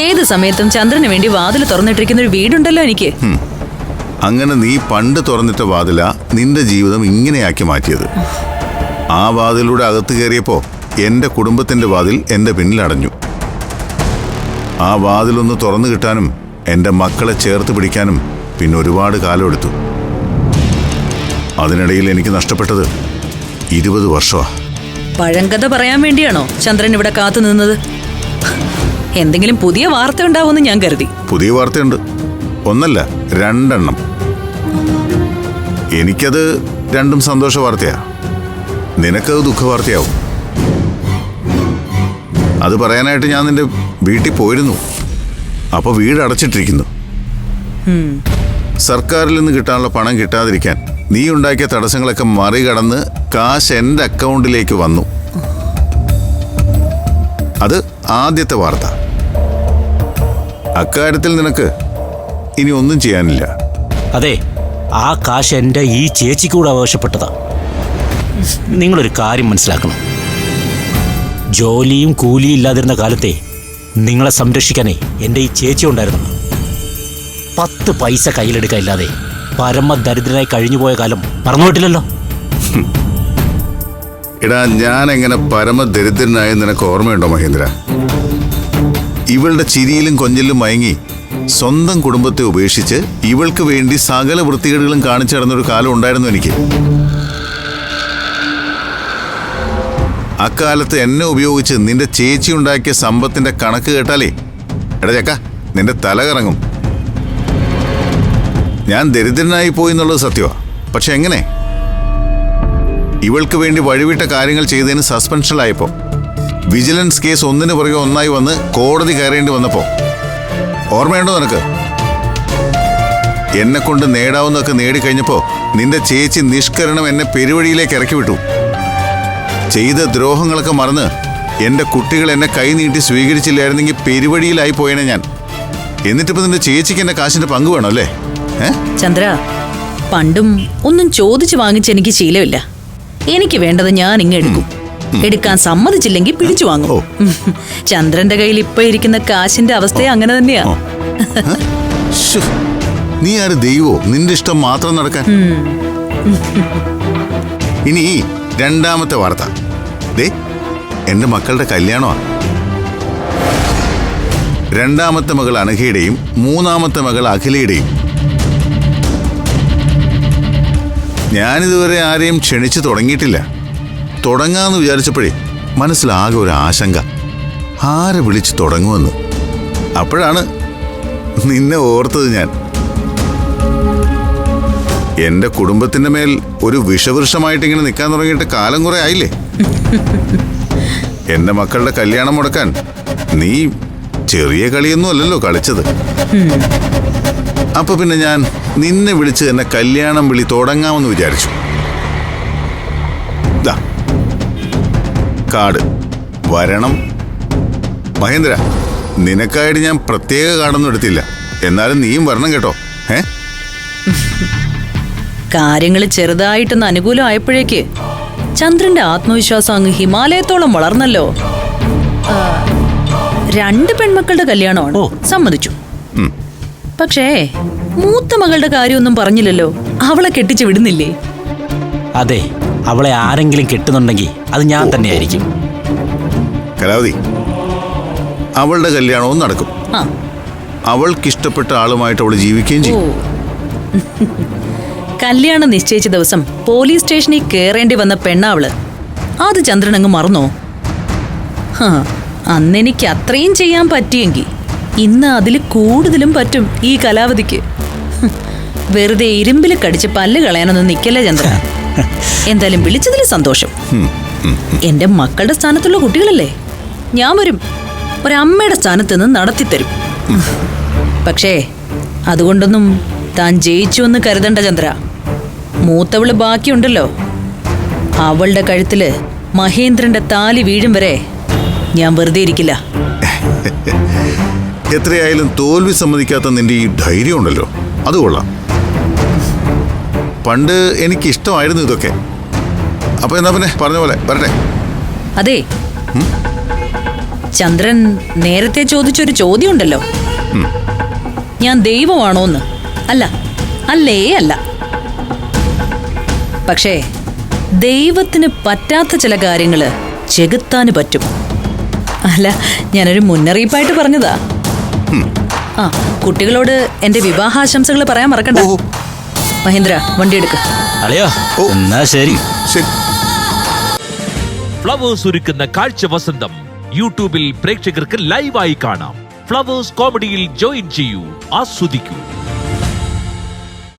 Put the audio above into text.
ഏത് സമയത്തും ചന്ദ്രന് വേണ്ടി വാതിൽ തുറന്നിട്ടിരിക്കുന്ന ഒരു വീടുണ്ടല്ലോ എനിക്ക്. അങ്ങനെ നീ പണ്ട് തുറന്നിട്ട വാതില നിന്റെ ജീവിതം ഇങ്ങനെയാക്കി മാറ്റിയത്. ആ വാതിലൂടെ അകത്ത് കയറിയപ്പോ എന്റെ കുടുംബത്തിന്റെ വാതിൽ എന്റെ പിന്നിലടഞ്ഞു. ആ വാതിലൊന്ന് തുറന്നു കിട്ടാനും എന്റെ മക്കളെ ചേർത്ത് പിടിക്കാനും പിന്നെ ഒരുപാട് കാലമെടുത്തു. അതിനിടയിൽ എനിക്ക് നഷ്ടപ്പെട്ടത് 20 വർഷമാ. പഴങ്കഥ പറയാൻ വേണ്ടിയാണോ ചന്ദ്രൻ ഇവിടെ കാത്തു നിന്നത്? എന്തെങ്കിലും പുതിയ വാർത്ത ഉണ്ടാവുമെന്ന് ഞാൻ കരുതി. പുതിയ വാർത്തയുണ്ട്, ഒന്നല്ല 2 എണ്ണം. എനിക്കത് രണ്ടും സന്തോഷ വാർത്തയാ, നിനക്കത് ദുഃഖവാർത്തയാവും. അത് പറയാനായിട്ട് ഞാൻ നിന്റെ വീട്ടിൽ പോയിരുന്നു. അപ്പൊ വീട് അടച്ചിട്ടിരിക്കുന്നു. സർക്കാരിൽ നിന്ന് കിട്ടാനുള്ള പണം കിട്ടാതിരിക്കാൻ നീ ഉണ്ടാക്കിയ തടസ്സങ്ങളൊക്കെ മറികടന്ന് കാശ് എന്റെ അക്കൗണ്ടിലേക്ക് വന്നു. അത് ആദ്യത്തെ വാർത്ത. അക്കാര്യത്തിൽ നിനക്ക് ഇനി ഒന്നും ചെയ്യാനില്ല. അതെ, ആ കാശ് എൻ്റെ ഈ ചേച്ചിക്കൂടെ അവകാശപ്പെട്ടതാ. നിങ്ങളൊരു കാര്യം മനസ്സിലാക്കണം. ജോലിയും കൂലിയും ഇല്ലാതിരുന്ന കാലത്തെ നിങ്ങളെ സംരക്ഷിക്കാനേ എൻ്റെ ഈ ചേച്ചി ഉണ്ടായിരുന്നു. 10 പൈസ കയ്യിലെടുക്കാനില്ലാതെ പരമദരിദ്രനായി കഴിഞ്ഞുപോയ കാലം മറന്നുപോയിട്ടില്ലല്ലോ. എടാ, ഞാൻ എങ്ങനെ പരമദരിദ്രനായ നിനക്ക് ഓർമ്മയുണ്ടോ മഹേന്ദ്ര? ഇവളുടെ ചിരിയിലും കൊഞ്ചലിലും മയങ്ങി സ്വന്തം കുടുംബത്തെ ഉപേക്ഷിച്ച് ഇവൾക്ക് വേണ്ടി സകല വൃത്തികേടുകളും കാണിച്ചു നടന്നൊരു കാലം ഉണ്ടായിരുന്നു എനിക്ക്. അക്കാലത്ത് എന്നെ ഉപയോഗിച്ച് നിന്റെ ചേച്ചി ഉണ്ടാക്കിയ സമ്പത്തിന്റെ കണക്ക് കേട്ടാലേ എടാ ചക്ക നിന്റെ തല കറങ്ങും. ഞാൻ ദരിദ്രനായി പോയി എന്നുള്ളത് സത്യമാണ്. പക്ഷെ എങ്ങനെ? ഇവൾക്ക് വേണ്ടി വഴിവിട്ട കാര്യങ്ങൾ ചെയ്തതിന് സസ്പെൻഷനിലായപ്പോ, വിജിലൻസ് കേസ് ഒന്നിനു പുറകെ ഒന്നായി വന്ന് കോടതി കയറേണ്ടി വന്നപ്പോ, ഓർമ്മയുണ്ടോ നിനക്ക്? എന്നെ കൊണ്ട് നേടാവുന്നതൊക്കെ നേടിക്കഴിഞ്ഞപ്പോ നിന്റെ ചേച്ചി നിഷ്കരണം എന്നെ പെരുവഴിയിലേക്ക് ഇറക്കി വിട്ടു. ചെയ്ത ദ്രോഹങ്ങളൊക്കെ മറന്ന് എന്റെ കുട്ടികൾ എന്നെ കൈനീട്ടി സ്വീകരിച്ചില്ലായിരുന്നെങ്കിൽ പെരുവഴിയിലായി പോയേനെ ഞാൻ. എന്നിട്ടിപ്പോ നിന്റെ ചേച്ചിക്ക് എന്റെ കാശിന്റെ പങ്ക് വേണം അല്ലേ? ചന്ദ്ര, പണ്ടും ഒന്നും ചോദിച്ചു വാങ്ങിച്ച് എനിക്ക് ശീലമില്ല. എനിക്ക് വേണ്ടത് ഞാൻ ഇങ്ങ് എടുക്കും. എടുക്കാൻ സമ്മതിച്ചില്ലെങ്കിൽ പിടിച്ചു വാങ്ങും. ചന്ദ്രന്റെ കയ്യിൽ ഇപ്പൊ ഇരിക്കുന്ന കാശിന്റെ അവസ്ഥയെ അങ്ങനെ തന്നെയാ. നീ ആര് ദൈവോ? നിന്റെ ഇഷ്ടം മാത്രം നടക്കാൻ. ഇനി 2ാമത്തെ വാർത്ത. ദേ, എന്റെ മക്കളുടെ കല്യാണമാ. 2ാമത്തെ മകൾ അനഘയുടെയും 3ാമത്തെ മകൾ അഖിലയുടെയും. ഞാനിതുവരെ ആരെയും ക്ഷണിച്ചു തുടങ്ങിയിട്ടില്ല. തുടങ്ങാന്ന് വിചാരിച്ചപ്പോഴേ മനസ്സിലാകെ ഒരു ആശങ്ക, ആരെ വിളിച്ച് തുടങ്ങുമെന്ന്. അപ്പോഴാണ് നിന്നെ ഓർത്തത് ഞാൻ. എന്റെ കുടുംബത്തിന്റെ മേൽ ഒരു വിഷവൃക്ഷമായിട്ട് ഇങ്ങനെ നിൽക്കാൻ തുടങ്ങിയിട്ട് കാലം കുറെ ആയില്ലേ? എന്റെ മക്കളുടെ കല്യാണം മുടക്കാൻ നീ ചെറിയ കളിയൊന്നും അല്ലല്ലോ കളിച്ചത്. അപ്പൊ പിന്നെ ഞാൻ നിന്നെ വിളിച്ച് എന്നെ കല്യാണം വിളി തുടങ്ങാമെന്ന് വിചാരിച്ചു. കാർഡ് വരണം. മഹേന്ദ്ര, നിനക്കായിട്ട് ഞാൻ പ്രത്യേക കാർഡൊന്നും എടുത്തില്ല. എന്നാലും നീയും വരണം കേട്ടോ. കാര്യങ്ങൾ ചെറുതായിട്ടൊന്ന് അനുകൂലമായപ്പോഴേക്ക് ചന്ദ്രന്റെ ആത്മവിശ്വാസം അങ്ങ് ഹിമാലയത്തോളം വളർന്നല്ലോ. 2 പെൺമക്കളുടെ കല്യാണമാണ്, സമ്മതിച്ചു. പക്ഷേ മൂത്ത മകളുടെ കാര്യമൊന്നും പറഞ്ഞില്ലല്ലോ. അവളെ കെട്ടിച്ചു വിടുന്നില്ലേ? അതെ, അവളെ ആരെങ്കിലും കെട്ടുന്നുണ്ടെങ്കിൽ അത് ഞാൻ തന്നെയായിരിക്കും. കലാവതി, അവളുടെ കല്യാണവും നടക്കും. അവൾക്കിഷ്ടപ്പെട്ട ആളുമായിട്ട് അവൾ ജീവിക്കുകയും ചെയ്യും. കല്യാണം നിശ്ചയിച്ച ദിവസം പോലീസ് സ്റ്റേഷനിൽ കയറേണ്ടി വന്ന പെണ്ണാവള്. അത് ചന്ദ്രൻ അങ്ങ് മറന്നോ? അന്നെനിക്ക് അത്രയും ചെയ്യാൻ പറ്റിയെങ്കിൽ ഇന്ന് അതിൽ കൂടുതലും പറ്റും ഈ കലാവതിക്ക്. വെറുതെ ഇരുമ്പിൽ കടിച്ച് പല്ല് കളയാനൊന്നും നിൽക്കല്ലേ ചന്ദ്ര. എന്തായാലും വിളിച്ചതിൽ സന്തോഷം. എന്റെ മക്കളുടെ സ്ഥാനത്തുള്ള കുട്ടികളല്ലേ, ഞാൻ വരും. ഒരമ്മയുടെ സ്ഥാനത്ത് നിന്ന് നടത്തിത്തരും. പക്ഷേ അതുകൊണ്ടൊന്നും താൻ ജയിച്ചു എന്ന് കരുതണ്ട ചന്ദ്ര. മൂത്തവള് ബാക്കിയുണ്ടല്ലോ. അവളുടെ കഴുത്തില് മഹേന്ദ്രന്റെ താലി വീഴും വരെ ഞാൻ വെറുതെ ഇരിക്കില്ല. എത്രയായാലും തോൽവി സമ്മതിക്കാത്ത നിന്റെ ഈ ധൈര്യം ഉണ്ടല്ലോ, അത് കൊള്ളാം. പണ്ട് എനിക്ക് ഇഷ്ടമായിരുന്നു ഇതൊക്കെ. അപ്പൊ എന്നാ പിന്നെ പറഞ്ഞ പോലെ വരട്ടെ. അതെ, ചന്ദ്രൻ നേരത്തെ ചോദിച്ചൊരു ചോദ്യമുണ്ടല്ലോ, ഞാൻ ദൈവമാണോന്ന്. അല്ല, അല്ലേ അല്ല. പക്ഷേ ദൈവത്തിന് പറ്റാത്ത ചില കാര്യങ്ങള് ചെകുത്താന് പറ്റും. അല്ല, ഞാനൊരു മുന്നറിയിപ്പായിട്ട് പറഞ്ഞതാ. ആ, കുട്ടികളോട് എന്റെ വിവാഹാശംസകൾ പറയാൻ മറക്കണ്ട. മഹേന്ദ്ര, വണ്ടി എടുക്ക. അളിയോ, എന്നാ ശരി. ഫ്ലവേഴ്സ് ഒരുക്കുന്ന കാഴ്ച വസന്തം യൂട്യൂബിൽ പ്രേക്ഷകർക്ക് ലൈവായി കാണാം. ഫ്ലവേഴ്സ് കോമഡിയിൽ ജോയിൻ ചെയ്യൂ, ആസ്വദിക്കൂ.